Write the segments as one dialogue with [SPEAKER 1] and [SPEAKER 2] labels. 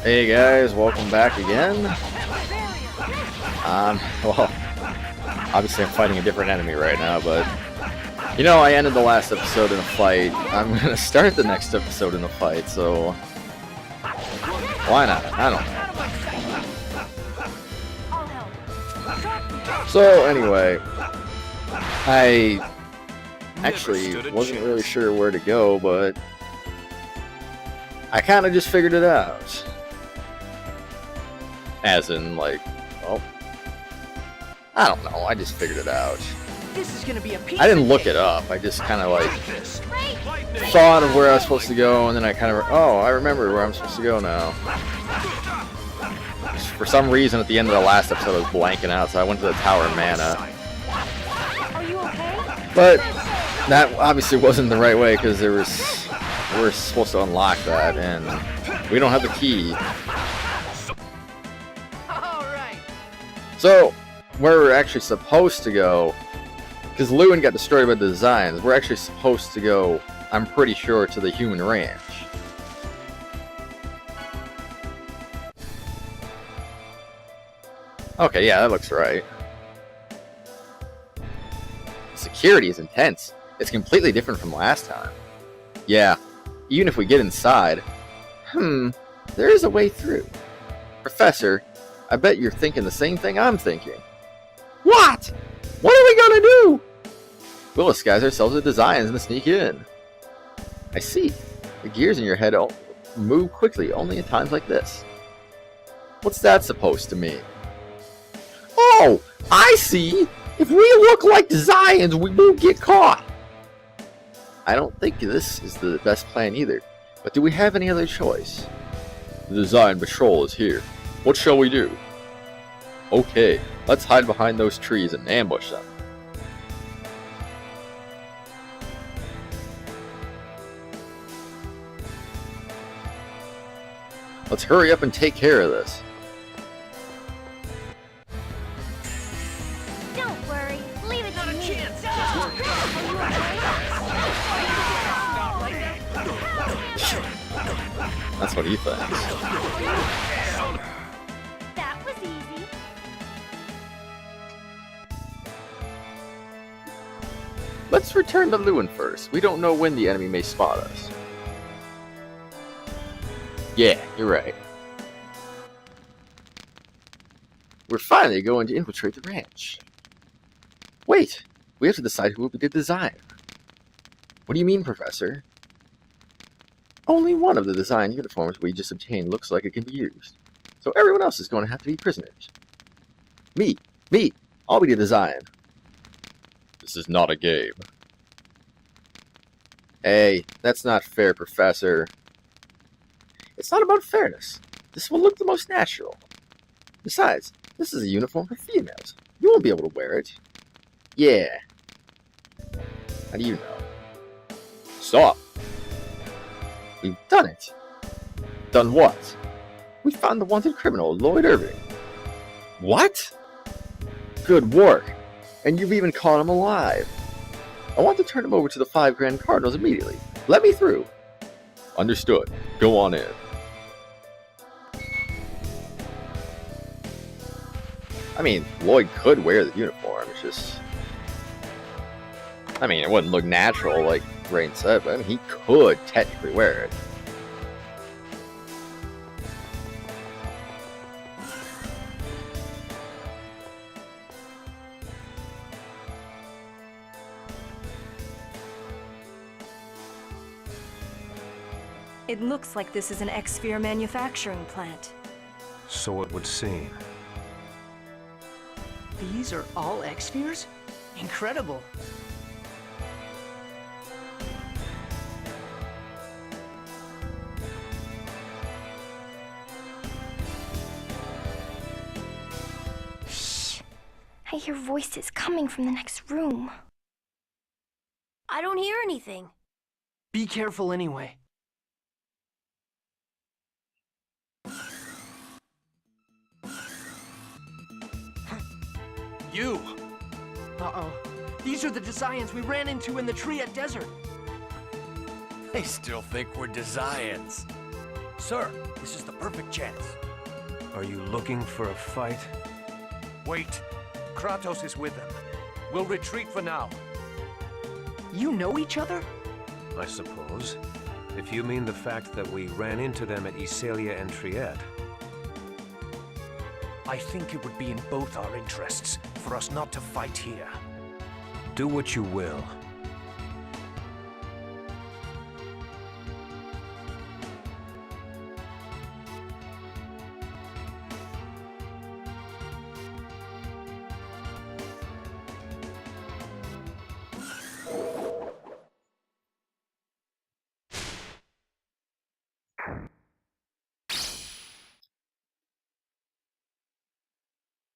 [SPEAKER 1] Hey guys, welcome back again. Well, obviously I'm fighting a different enemy right now, but you know, I ended the last episode in a fight. I'm gonna start the next episode in a fight, so why not? I don't know. So anyway, I actually wasn't really sure where to go, but I kind of just figured it out. As in, like, well, I don't know. I just figured it out.
[SPEAKER 2] This is gonna be a piece
[SPEAKER 1] I didn't look it up. I just kind of like thought of where I was supposed to go, and then I kind of I remember where I'm supposed to go now. For some reason, at the end of the last episode, I was blanking out, so I went to the Tower of Mana.
[SPEAKER 2] Are you okay?
[SPEAKER 1] But that obviously wasn't the right way because we're supposed to unlock that, and we don't have the key. So, where we're actually supposed to go, because Lewin got destroyed by the designs, we're actually supposed to go, I'm pretty sure, to the human ranch. Okay, yeah, that looks right. Security is intense. It's completely different from last time. Yeah, even if we get inside, there is a way through. Professor, I bet you're thinking the same thing I'm thinking. What? What are we gonna do? We'll disguise ourselves as designs and sneak in. I see. The gears in your head move quickly only in times like this. What's that supposed to mean? Oh, I see. If we look like designs, we won't get caught. I don't think this is the best plan either. But do we have any other choice? The design patrol is here. What shall we do? Okay, let's hide behind those trees and ambush them. Let's hurry up and take care of this.
[SPEAKER 3] Don't worry, leave it to me.
[SPEAKER 1] That's what he thinks.
[SPEAKER 3] That was easy.
[SPEAKER 1] Let's return to Lewin first. We don't know when the enemy may spot us. Yeah, you're right. We're finally going to infiltrate the ranch. Wait, we have to decide who will be the designer. What do you mean, Professor? Only one of the design uniforms we just obtained looks like it can be used. So everyone else is going to have to be prisoners. Me, I'll be the design. This is not a game. Hey, that's not fair, Professor. It's not about fairness. This will look the most natural. Besides, this is a uniform for females. You won't be able to wear it. Yeah. How do you know? Stop. We've done it. Done what? We found the wanted criminal, Lloyd Irving. What? Good work. And you've even caught him alive. I want to turn him over to the 5 Grand Cardinals immediately. Let me through. Understood. Go on in. I mean, Lloyd could wear the uniform. It's just... I mean, it wouldn't look natural like Rain said, but I mean, he could technically wear it.
[SPEAKER 4] It looks like this is an X-Sphere manufacturing plant.
[SPEAKER 5] So it would seem.
[SPEAKER 2] These are all X-Spheres? Incredible.
[SPEAKER 3] Shh. I hear voices coming from the next room.
[SPEAKER 6] I don't hear anything.
[SPEAKER 2] Be careful anyway.
[SPEAKER 5] You!
[SPEAKER 2] Uh-oh. These are the Desians we ran into in the tree at Desert.
[SPEAKER 5] They still think we're Desians.
[SPEAKER 7] Sir, this is the perfect chance.
[SPEAKER 5] Are you looking for a fight?
[SPEAKER 7] Wait. Kratos is with them. We'll retreat for now.
[SPEAKER 2] You know each other?
[SPEAKER 5] I suppose. If you mean the fact that we ran into them at Iselia and Triet.
[SPEAKER 7] I think it would be in both our interests for us not to fight here.
[SPEAKER 5] Do what you will.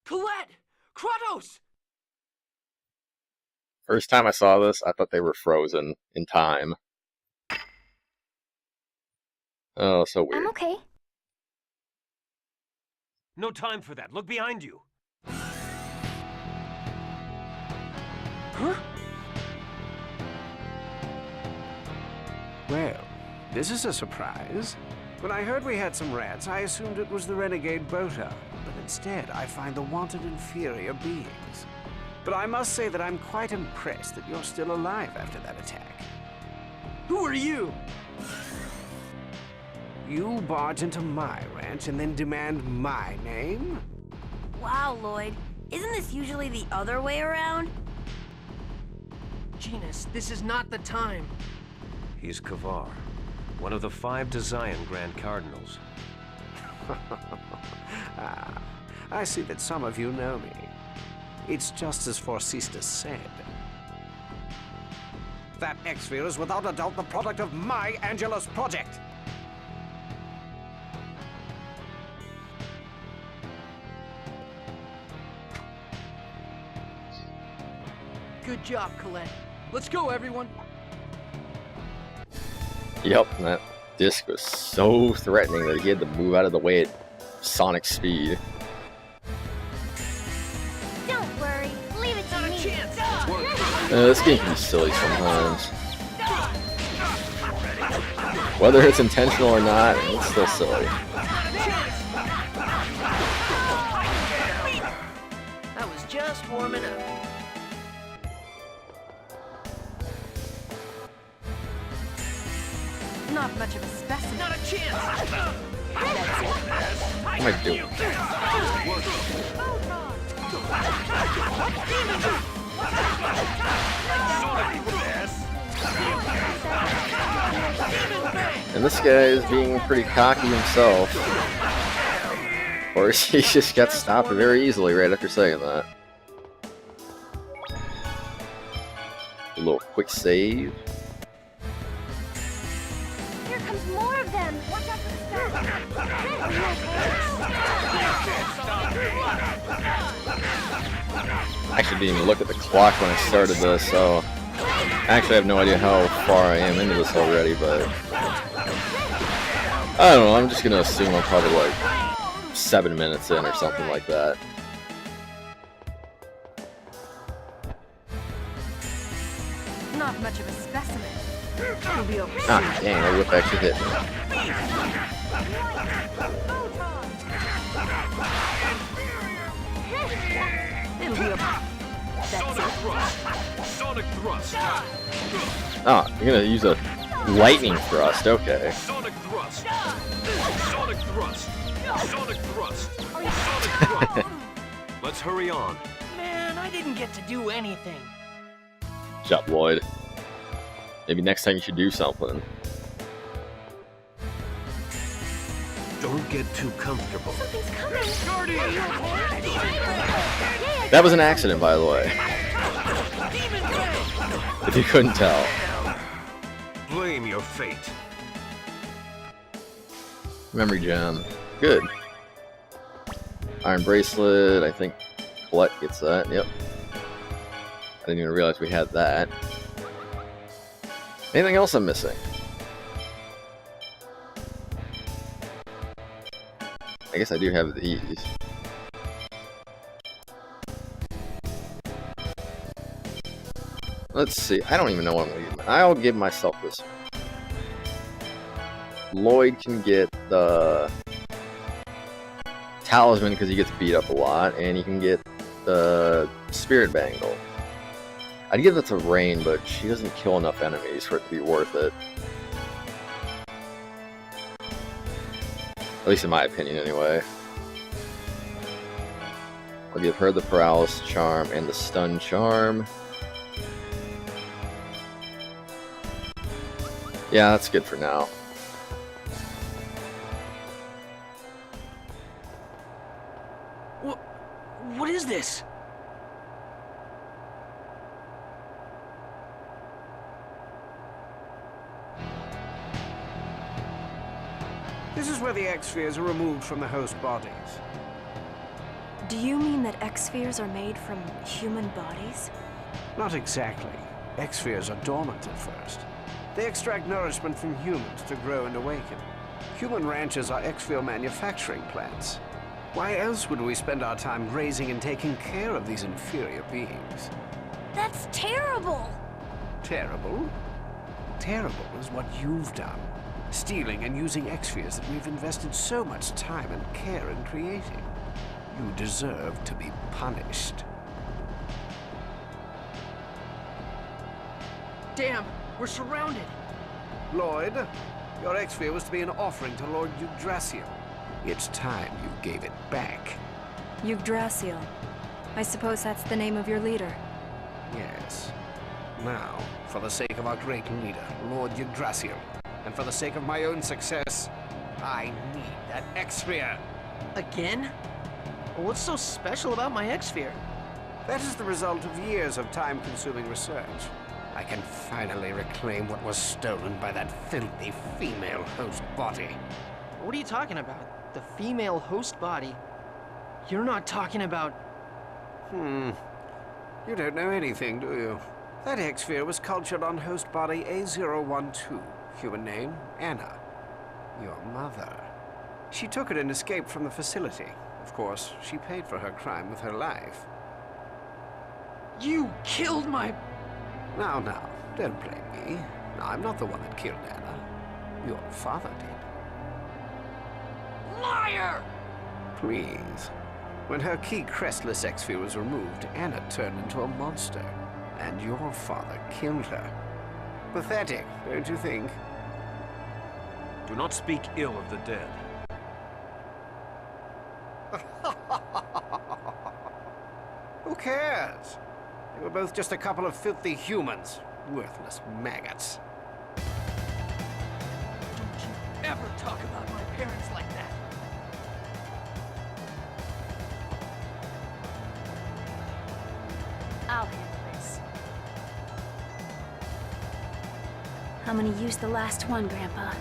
[SPEAKER 2] Colette! Kratos!
[SPEAKER 1] First time I saw this, I thought they were frozen in time. Oh, so weird.
[SPEAKER 3] I'm okay.
[SPEAKER 5] No time for that. Look behind you.
[SPEAKER 2] Huh?
[SPEAKER 8] Well, this is a surprise. When I heard we had some rats, I assumed it was the renegade boater. But instead, I find the wanted inferior beings. But I must say that I'm quite impressed that you're still alive after that attack.
[SPEAKER 2] Who are you?
[SPEAKER 8] You barge into my ranch and then demand my name?
[SPEAKER 6] Wow, Lloyd. Isn't this usually the other way around?
[SPEAKER 2] Genus, this is not the time.
[SPEAKER 5] He's Kvar, one of the 5 Desian Grand Cardinals.
[SPEAKER 8] Ah, I see that some of you know me. It's just as Forcistus said. That X-Sphere is without a doubt the product of my Angelus project.
[SPEAKER 2] Good job, Colette. Let's go, everyone.
[SPEAKER 1] Yep, that disc was so threatening that he had to move out of the way at sonic speed.
[SPEAKER 3] Don't worry. Leave it to me.
[SPEAKER 1] This game can be silly sometimes. Whether it's intentional or not, it's still silly.
[SPEAKER 2] That was just warming up.
[SPEAKER 4] Not much of a specimen.
[SPEAKER 2] Not a chance!
[SPEAKER 1] What am I doing? And this guy is being pretty cocky himself. Or he just got stopped very easily right after saying that. A little quick save.
[SPEAKER 3] Here comes more of them. Watch out for the
[SPEAKER 1] I actually didn't even look at the clock when I started this, so I actually have no idea how far I am into this already, but I don't know, I'm just gonna assume I'm probably like 7 minutes in or something like that.
[SPEAKER 4] Not much of a specimen. It'll be over soon.
[SPEAKER 1] Ah, dang, that whip actually hit me.
[SPEAKER 4] It'll be over. That's it.
[SPEAKER 7] Sonic thrust.
[SPEAKER 1] Oh, you're gonna use a lightning thrust, okay.
[SPEAKER 7] Sonic thrust. Sonic thrust. Sonic thrust. Sonic thrust.
[SPEAKER 5] Let's hurry on.
[SPEAKER 2] Man, I didn't get to do anything.
[SPEAKER 1] Shut up, Lloyd. Maybe next time you should do something.
[SPEAKER 5] Don't get too comfortable.
[SPEAKER 3] Something's coming.
[SPEAKER 1] That was an accident, by the way. If you couldn't tell.
[SPEAKER 5] Blame your fate.
[SPEAKER 1] Memory gem. Good. Iron bracelet. I think Colette gets that. Yep. I didn't even realize we had that. Anything else I'm missing? I guess I do have these. Let's see. I don't even know what I'm going to give. I'll give myself this Lloyd can get the talisman because he gets beat up a lot, and he can get the spirit bangle. I'd give that to Rain, but she doesn't kill enough enemies for it to be worth it. At least in my opinion, anyway. I'll give her the paralysis charm and the stun charm. Yeah, that's good for now.
[SPEAKER 2] What is this?
[SPEAKER 8] This is where the X-spheres are removed from the host bodies.
[SPEAKER 4] Do you mean that X-spheres are made from human bodies?
[SPEAKER 8] Not exactly. X-spheres are dormant at first. They extract nourishment from humans to grow and awaken. Human ranches are X-sphere manufacturing plants. Why else would we spend our time raising and taking care of these inferior beings?
[SPEAKER 6] That's terrible!
[SPEAKER 8] Terrible? Terrible is what you've done. Stealing and using X-spheres that we've invested so much time and care in creating. You deserve to be punished.
[SPEAKER 2] Damn, we're surrounded.
[SPEAKER 8] Lloyd, your X-sphere was to be an offering to Lord Yggdrasil. It's time you gave it back.
[SPEAKER 4] Yggdrasil. I suppose that's the name of your leader.
[SPEAKER 8] Yes. Now, for the sake of our great leader, Lord Yggdrasil, and for the sake of my own success, I need that X-sphere.
[SPEAKER 2] Again? What's so special about my X-sphere?
[SPEAKER 8] That is the result of years of time-consuming research. I can finally reclaim what was stolen by that filthy female host body.
[SPEAKER 2] What are you talking about? The female host body? You're not talking about...
[SPEAKER 8] You don't know anything, do you? That X-sphere was cultured on host body A012. Human name, Anna. Your mother. She took it and escaped from the facility. Of course, she paid for her crime with her life.
[SPEAKER 2] You killed my...
[SPEAKER 8] Now, don't blame me. I'm not the one that killed Anna. Your father did.
[SPEAKER 2] Liar!
[SPEAKER 8] Please. When her key crestless X-sphere was removed, Anna turned into a monster. And your father killed her. Pathetic, don't you think?
[SPEAKER 5] Do not speak ill of the dead.
[SPEAKER 8] Who cares? They were both just a couple of filthy humans. Worthless maggots.
[SPEAKER 2] Don't you ever talk about my parents like that.
[SPEAKER 6] I'll handle this.
[SPEAKER 3] I'm gonna use the last one, Grandpa.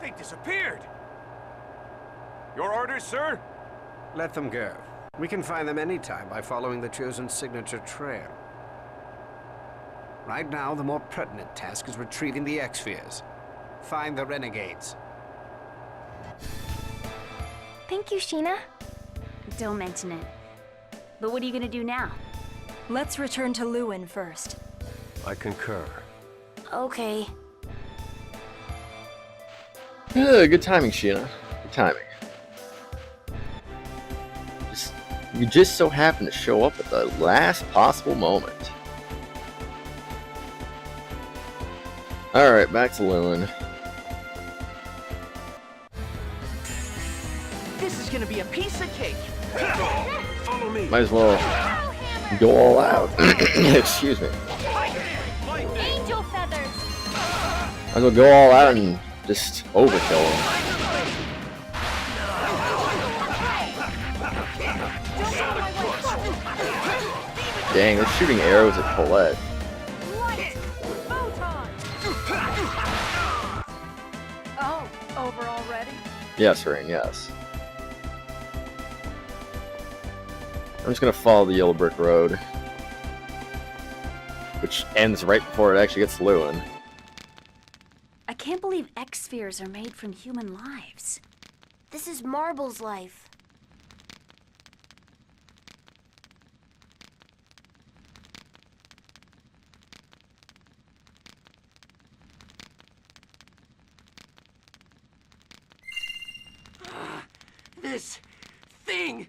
[SPEAKER 7] They disappeared! Your orders, sir?
[SPEAKER 8] Let them go. We can find them anytime by following the chosen signature trail. Right now, the more pertinent task is retrieving the X-spheres. Find the renegades.
[SPEAKER 3] Thank you, Sheena.
[SPEAKER 6] Don't mention it. But what are you gonna do now?
[SPEAKER 4] Let's return to Lewin first.
[SPEAKER 5] I concur.
[SPEAKER 6] Okay.
[SPEAKER 1] Good timing, Sheena. Good timing. You just so happen to show up at the last possible moment. Alright, back to Lewin.
[SPEAKER 2] This is gonna be a piece of cake.
[SPEAKER 5] Follow me.
[SPEAKER 1] Might as well go all out. Excuse me.
[SPEAKER 3] Angel feathers!
[SPEAKER 1] Might as well go all out and just overkill him. Dang, they're shooting arrows at Colette.
[SPEAKER 4] Oh, over already?
[SPEAKER 1] Yes, Rain, yes. I'm just gonna follow the yellow brick road, which ends right before it actually gets to Lewin.
[SPEAKER 6] I can't believe X-spheres are made from human lives. This is Marble's life.
[SPEAKER 2] this thing!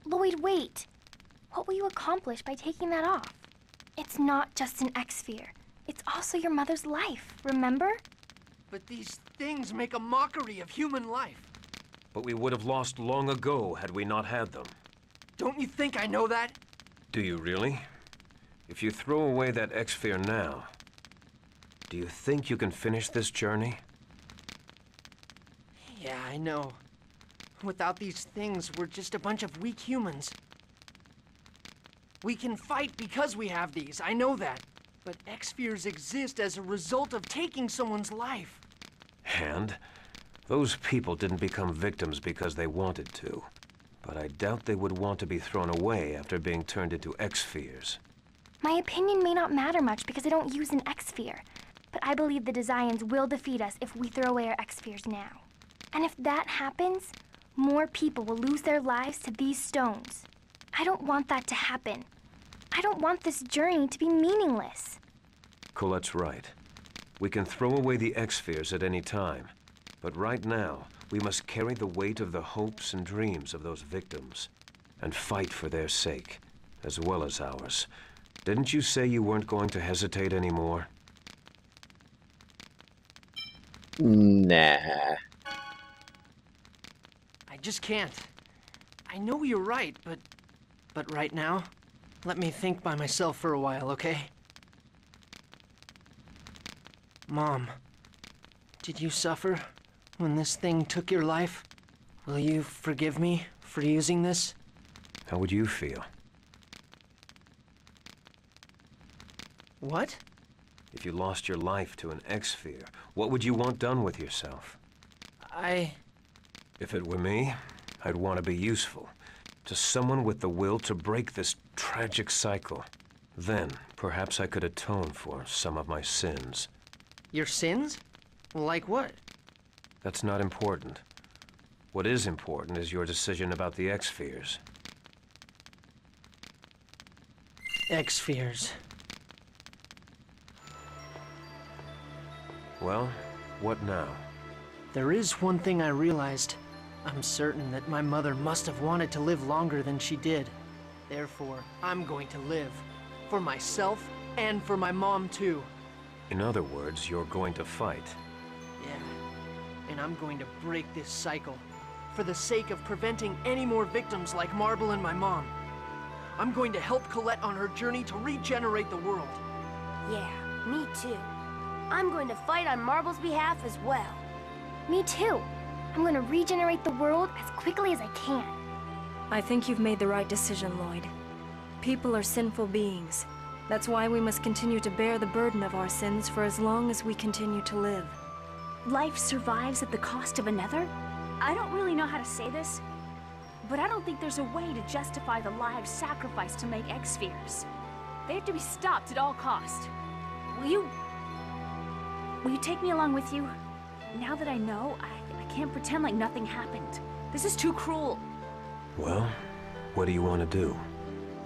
[SPEAKER 3] Lloyd, wait. What will you accomplish by taking that off? It's not just an X-sphere. It's also your mother's life, remember?
[SPEAKER 2] But these things make a mockery of human life.
[SPEAKER 5] But we would have lost long ago had we not had them.
[SPEAKER 2] Don't you think I know that?
[SPEAKER 5] Do you really? If you throw away that X-sphere now, do you think you can finish this journey?
[SPEAKER 2] Yeah, I know. Without these things, we're just a bunch of weak humans. We can fight because we have these, I know that. But X-spheres exist as a result of taking someone's life.
[SPEAKER 5] And those people didn't become victims because they wanted to. But I doubt they would want to be thrown away after being turned into X-spheres.
[SPEAKER 3] My opinion may not matter much because I don't use an X-sphere. But I believe the Desians will defeat us if we throw away our X-spheres now. And if that happens, more people will lose their lives to these stones. I don't want that to happen. I don't want this journey to be meaningless.
[SPEAKER 5] Colette's right. We can throw away the X-spheres at any time. But right now, we must carry the weight of the hopes and dreams of those victims. And fight for their sake, as well as ours. Didn't you say you weren't going to hesitate anymore?
[SPEAKER 1] Nah.
[SPEAKER 2] I just can't. I know you're right, but right now, let me think by myself for a while, okay? Mom, did you suffer when this thing took your life? Will you forgive me for using this?
[SPEAKER 5] How would you feel?
[SPEAKER 2] What?
[SPEAKER 5] If you lost your life to an X-sphere, what would you want done with yourself? If it were me, I'd want to be useful. To someone with the will to break this tragic cycle. Then, perhaps I could atone for some of my sins.
[SPEAKER 2] Your sins? Like what?
[SPEAKER 5] That's not important. What is important is your decision about the X-spheres.
[SPEAKER 2] X-spheres.
[SPEAKER 5] Well, what now?
[SPEAKER 2] There is one thing I realized. I'm certain that my mother must have wanted to live longer than she did. Therefore, I'm going to live. For myself, and for my mom too.
[SPEAKER 5] In other words, you're going to fight.
[SPEAKER 2] Yeah. And I'm going to break this cycle. For the sake of preventing any more victims like Marble and my mom. I'm going to help Colette on her journey to regenerate the world.
[SPEAKER 9] Yeah, me too. I'm going to fight on Marble's behalf as well.
[SPEAKER 3] Me too. I'm gonna regenerate the world as quickly as I can.
[SPEAKER 4] I think you've made the right decision, Lloyd. People are sinful beings. That's why we must continue to bear the burden of our sins for as long as we continue to live.
[SPEAKER 6] Life survives at the cost of another? I don't really know how to say this, but I don't think there's a way to justify the lives sacrificed to make X-spheres. They have to be stopped at all cost. Will you take me along with you? Now that I know, I can't pretend like nothing happened. This is too cruel.
[SPEAKER 5] Well, what do you want to do?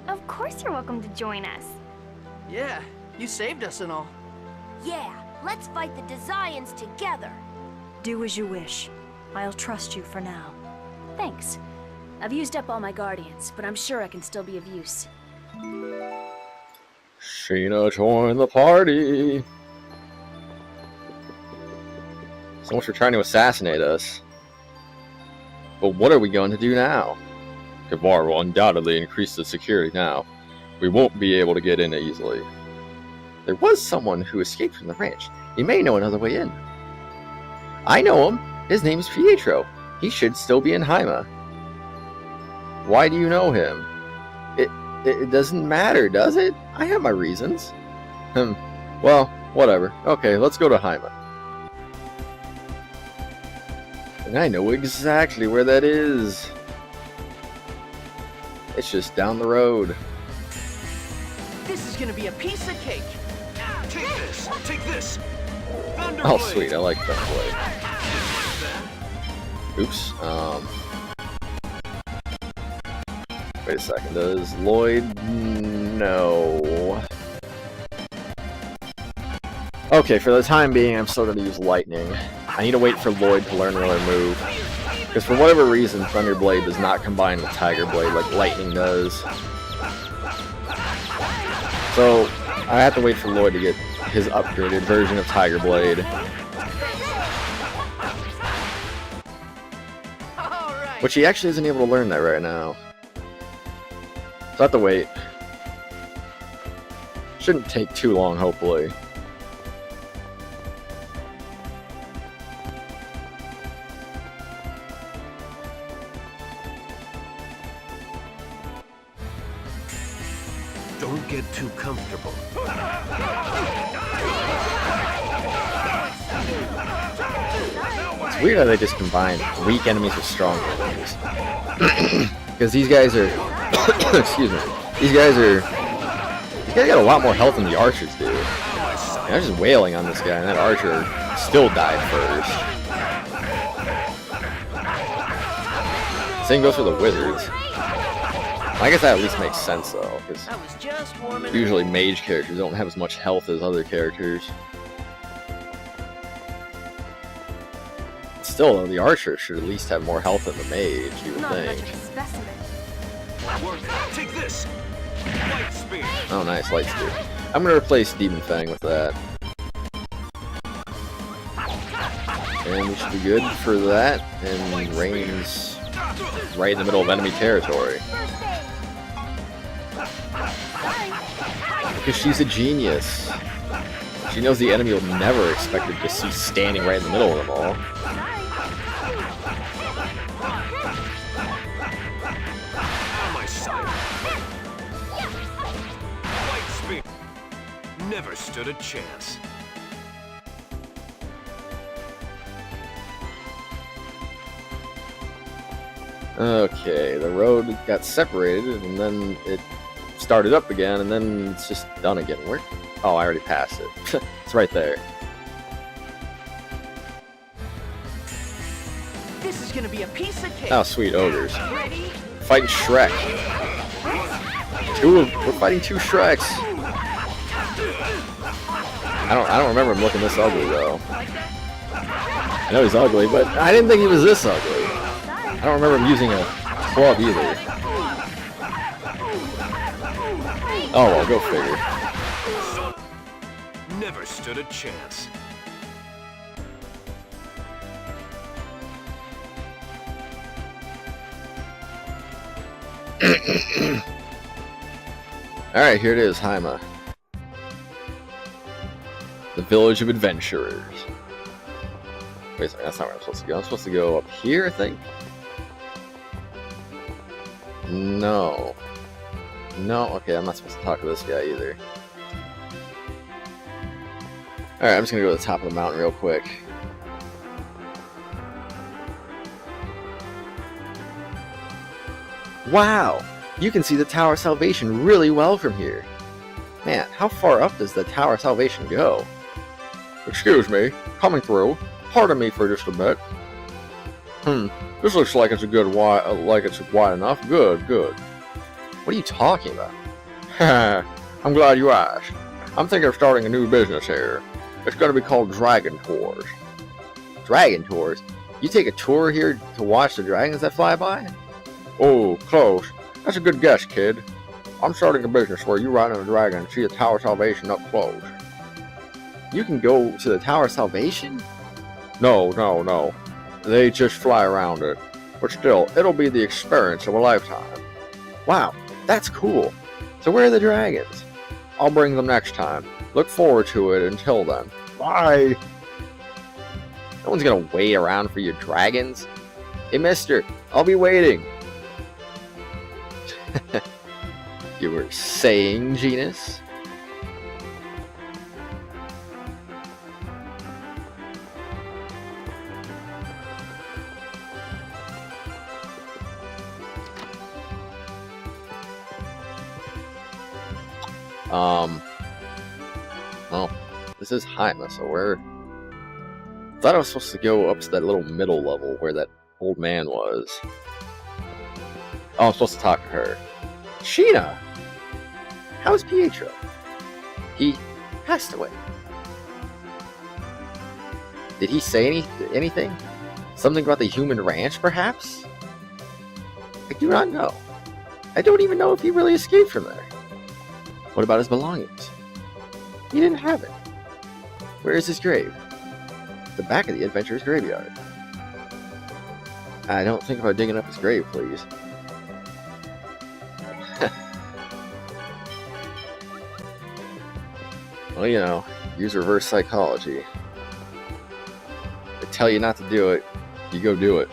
[SPEAKER 3] Of course you're welcome to join us.
[SPEAKER 2] Yeah, you saved us and all.
[SPEAKER 9] Yeah, let's fight the Desians together.
[SPEAKER 4] Do as you wish. I'll trust you for now.
[SPEAKER 6] Thanks. I've used up all my guardians, but I'm sure I can still be of use.
[SPEAKER 1] Sheena, join the party. So much for trying to assassinate us. But what are we going to do now? Kvar will undoubtedly increase the security now. We won't be able to get in easily. There was someone who escaped from the ranch. He may know another way in. I know him. His name's Pietro. He should still be in Hyma. Why do you know him? It doesn't matter, does it? I have my reasons. Well, whatever. Okay, let's go to Hyma. And I know exactly where that is. It's just down the road.
[SPEAKER 2] This is gonna be a piece of cake.
[SPEAKER 7] Take this! Take this!
[SPEAKER 1] Oh, sweet, I like Thunderblade. Oops, wait a second, does Lloyd... No... Okay, for the time being, I'm still gonna use Lightning. I need to wait for Lloyd to learn another move. Because for whatever reason, Thunder Blade does not combine with Tiger Blade like Lightning does. So, I have to wait for Lloyd to get his upgraded version of Tiger Blade. Which he actually isn't able to learn that right now. So I have to wait. Shouldn't take too long, hopefully.
[SPEAKER 5] Don't get too comfortable.
[SPEAKER 1] It's weird how they just combine weak enemies with strong enemies. Because these guys are... excuse me. These guys got a lot more health than the archers do. I was just wailing on this guy, and that archer still died first. Same goes for the wizards. I guess that at least makes sense, though, because usually mage characters don't have as much health as other characters. Still, though, the archer should at least have more health than the mage, you would think.
[SPEAKER 5] Take this. Light speed.
[SPEAKER 1] Oh, nice, light speed. I'm gonna replace Demon Fang with that. And we should be good for that, and Rain's right in the middle of enemy territory. Because she's a genius. She knows the enemy will never expect her to see standing right in the middle of them all.
[SPEAKER 5] On my side. Light speed. Never stood a chance.
[SPEAKER 1] Okay, the road got separated, and then it started up again, and then it's just done again. Where? Oh, I already passed it. It's right there.
[SPEAKER 2] This is gonna be a piece of cake.
[SPEAKER 1] Oh, sweet ogres.
[SPEAKER 2] Ready?
[SPEAKER 1] Fighting Shrek. We're fighting two Shreks. I don't remember him looking this ugly though. I know he's ugly, but I didn't think he was this ugly. I don't remember him using a club either. Oh well, go figure.
[SPEAKER 5] Never stood a chance.
[SPEAKER 1] Alright, here it is, Hyma. The village of adventurers. Wait a second, that's not where I'm supposed to go. I'm supposed to go up here, I think? No. No, okay, I'm not supposed to talk to this guy either. Alright, I'm just gonna go to the top of the mountain real quick. Wow! You can see the Tower of Salvation really well from here. Man, how far up does the Tower of Salvation go? Excuse me, coming through. Pardon me for just a bit. This looks like it's a good like it's wide enough. Good, good. What are you talking about? I'm glad you asked. I'm thinking of starting a new business here. It's going to be called Dragon Tours. Dragon Tours? You take a tour here to watch the dragons that fly by? Oh, close. That's a good guess, kid. I'm starting a business where you ride on a dragon and see the Tower of Salvation up close. You can go to the Tower of Salvation? No. They just fly around it. But still, it'll be the experience of a lifetime. Wow, that's cool. So where are the dragons? I'll bring them next time. Look forward to it until then. Bye! No one's gonna wait around for your dragons. Hey, mister, I'll be waiting. You were saying, Genus? Well, this is Hyma, so where... I thought I was supposed to go up to that little middle level where that old man was. Oh, I'm supposed to talk to her. Sheena! How's Pietro? He passed away. Did he say anything? Something about the human ranch, perhaps? I do not know. I don't even know if he really escaped from there. What about his belongings? He didn't have it. Where is his grave? The back of the adventurer's graveyard. I don't think about digging up his grave, please. Well, you know, use reverse psychology. They tell you not to do it, you go do it.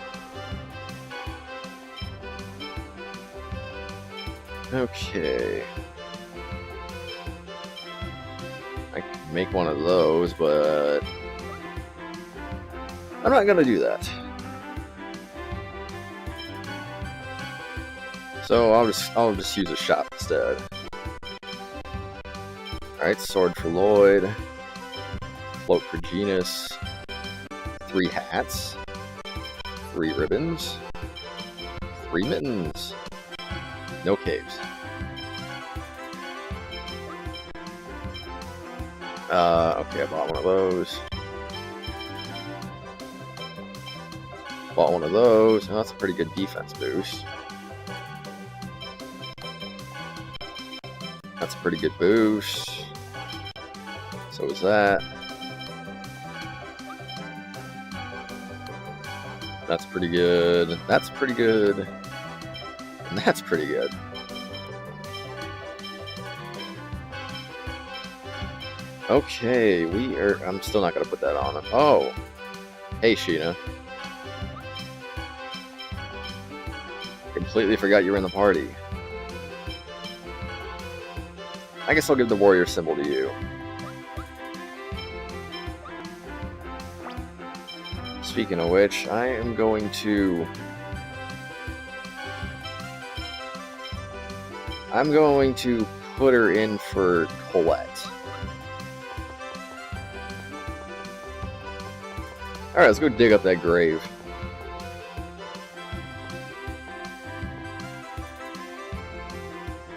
[SPEAKER 1] Okay. I can make one of those, but I'm not gonna do that. So I'll just use a shop instead. Alright, sword for Lloyd, cloak for Genus, 3 hats, 3 ribbons, 3 mittens, no caves. Okay, I bought one of those. Bought one of those. Oh, that's a pretty good defense boost. That's a pretty good boost. So is that. That's pretty good. That's pretty good. And that's pretty good. Okay, I'm still not gonna put that on. Oh! Hey, Sheena. Completely forgot you were in the party. I guess I'll give the warrior symbol to you. Speaking of which, I am going to... put her in for Colette. Alright, let's go dig up that grave.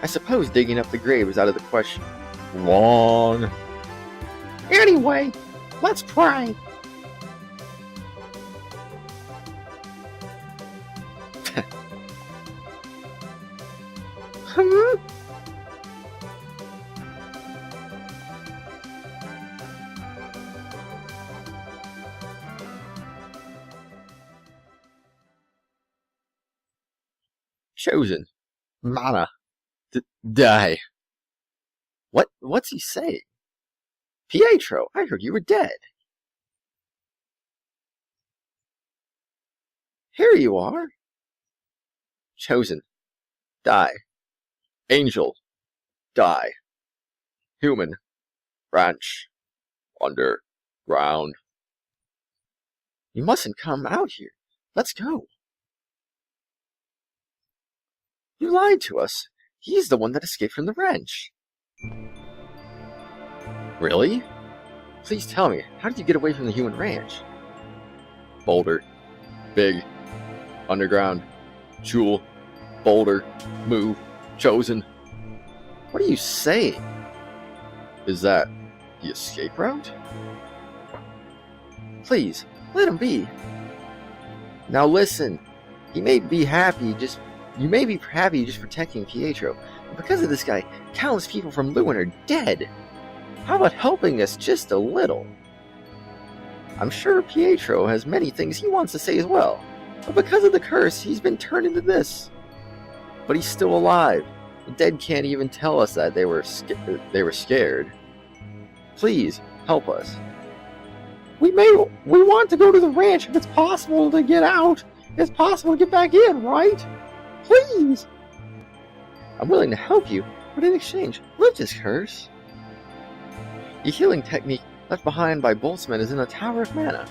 [SPEAKER 1] I suppose digging up the grave is out of the question. Wrong. Anyway, let's pray. Chosen. Mana. Die. What's he saying? Pietro, I heard you were dead. Here you are. Chosen. Die. Angel. Die. Human. Branch. Underground. You mustn't come out here. Let's go. You lied to us. He's the one that escaped from the wrench. Really? Please tell me, how did you get away from the human ranch? Boulder. Big. Underground. Jewel. Boulder. Move. Chosen. What are you saying? Is that the escape route? Please, let him be. Now listen, you may be happy just protecting Pietro, but because of this guy, countless people from Lewin are dead. How about helping us just a little? I'm sure Pietro has many things he wants to say as well, but because of the curse, he's been turned into this. But he's still alive. The dead can't even tell us that they were scared. Please, help us. We want to go to the ranch if it's possible to get out. It's possible to get back in, right? Please! I'm willing to help you, but in exchange, lift his curse. The healing technique left behind by Boltzmann is in the Tower of Mana.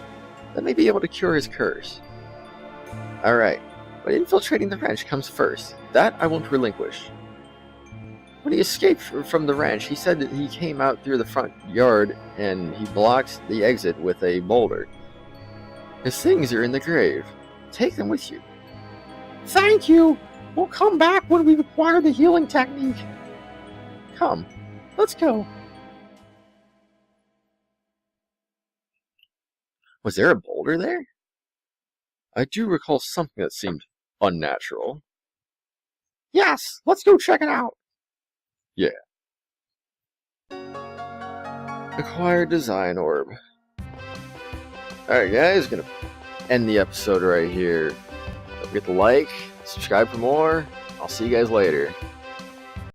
[SPEAKER 1] That may be able to cure his curse. Alright, but infiltrating the ranch comes first. That I won't relinquish. When he escaped from the ranch, he said that he came out through the front yard and he blocked the exit with a boulder. His things are in the grave. Take them with you. Thank you! We'll come back when we acquire the healing technique. Come, let's go. Was there a boulder there? I do recall something that seemed unnatural. Yes, let's go check it out. Yeah. Acquired design orb. Alright guys, gonna end the episode right here. Don't forget to like, subscribe for more. I'll see you guys later.